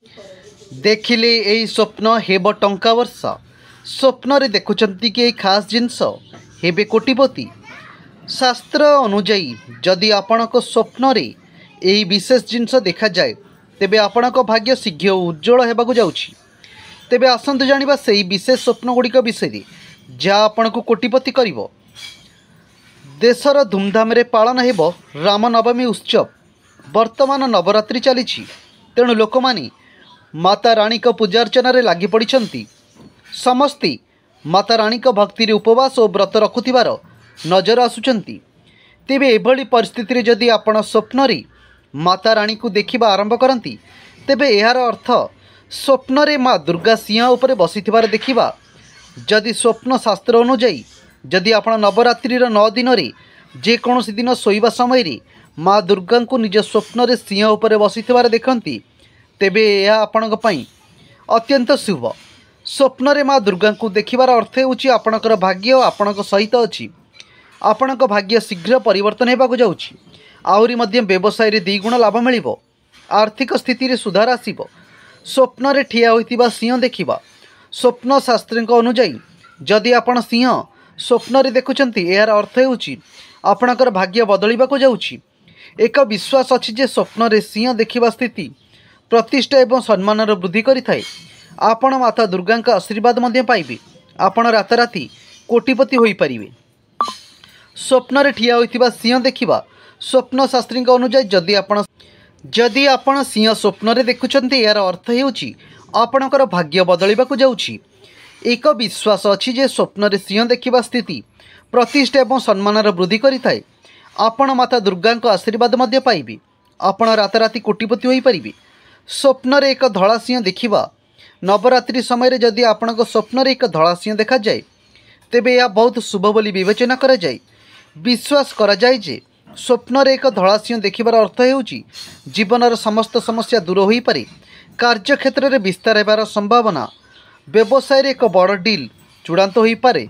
देखिले यही स्वप्न हेब टंका वर्ष स्वप्न रे देखुचंती कि खास जिनस हेबे कोटिपति। शास्त्र अनुजाई जदि आपणक स्वप्न रे यही विशेष जिनस देखा जाए तेबे आपणक भाग्य शीघ्र उज्जवल हेबाकु जाउछि। तेबे आसंतु जानिबा सेही विशेष स्वप्न गुड़िक विषय जहाँ आपणक कोटिपति करिवो। देशर धूमधाम रे पालन हेब रामनवमी उत्सव। वर्तमान नवरात्रि चलीछि, तेणु लोक माने माता रानी को पूजार्चन लगी पड़ी। समस्ते माता रानी को भक्ति उपवास और व्रत रखुथिबार नजर आसुचंती। तेबे एभली परिस्थिति रे जदि आपण स्वप्न रे माता रानी को देखिबा आरंभ करती तेबे यार अर्थ स्वप्न रे माँ दुर्गा सिंह उपरे बसिथिबार देखिबा। जदि स्वप्न शास्त्र अनुजाई जदि आपण नवरात्रि 9 दिन रे जेकोसी दिन शोइबा समय रे माँ दुर्गा को निज स्वप्न रे सिंह उपरे बसिथिबार देखंती तेबे यह आपणक पई अत्यंत शुभ। स्वप्न रे माँ दुर्गा को देखिबार अर्थ होउछि आपणकर भाग्य आपणक सहित अछि। आपणक भाग्य शीघ्र परिवर्तन हेबाकु जाउछि। आहुरी मध्य व्यवसाय रे द्विगुण लाभ मिलिबो। आर्थिक स्थिति रे सुधार आसीबो। स्वप्न रे ठिया होइतिबा सिंह देखिबा। स्वप्न शास्त्रिक अनुजाई जदि आपण सिंह स्वप्न रे देखुचंती यार अर्थ होउछि आपणकर भाग्य बदलिबाकु जाउछि। एक विश्वास अछि जे स्वप्न रे सिंह देखिबा स्थिति प्रतिष्ठा एवं सम्मान वृद्धि करिथाए। आपण माता दुर्गा आशीर्वाद मध्य पाइबे। आपण राताराति कोटिपति होई परिबे। स्वप्न रे ठिया होइतिबा सिंह देखिबा। स्वप्न शास्त्री अनुजाई जदि आपण सिंह स्वप्न रे देखुचंती यार अर्थ हेउछि आपणकर भाग्य बदलिबाकु जाउछि। एक विश्वास अछि जे स्वप्न रे सिंह देखिबा स्थिति प्रतिष्ठा एवं सम्मान वृद्धि करिथाए। आपण माता दुर्गा आशीर्वाद मध्य पाइबे। आपण राताराति कोटिपति होई परिबे। स्वप्न रे एक धला सिंह देखिबा। नवरात्रि समय जदि आपणक स्वप्न रे एक धला सिंह देखा जाए तेबे यह बहुत शुभ बोली विवेचना करा जाए। विश्वास करा जाए जे स्वप्न रे एक धला सिंह देखिबार अर्थ हेउछि जीवनर समस्त समस्या दूर होई पारे। कार्य क्षेत्र रे विस्तार हेबार संभावना। व्यवसाय रे एक बड़ डील चूड़ांत होई पारे।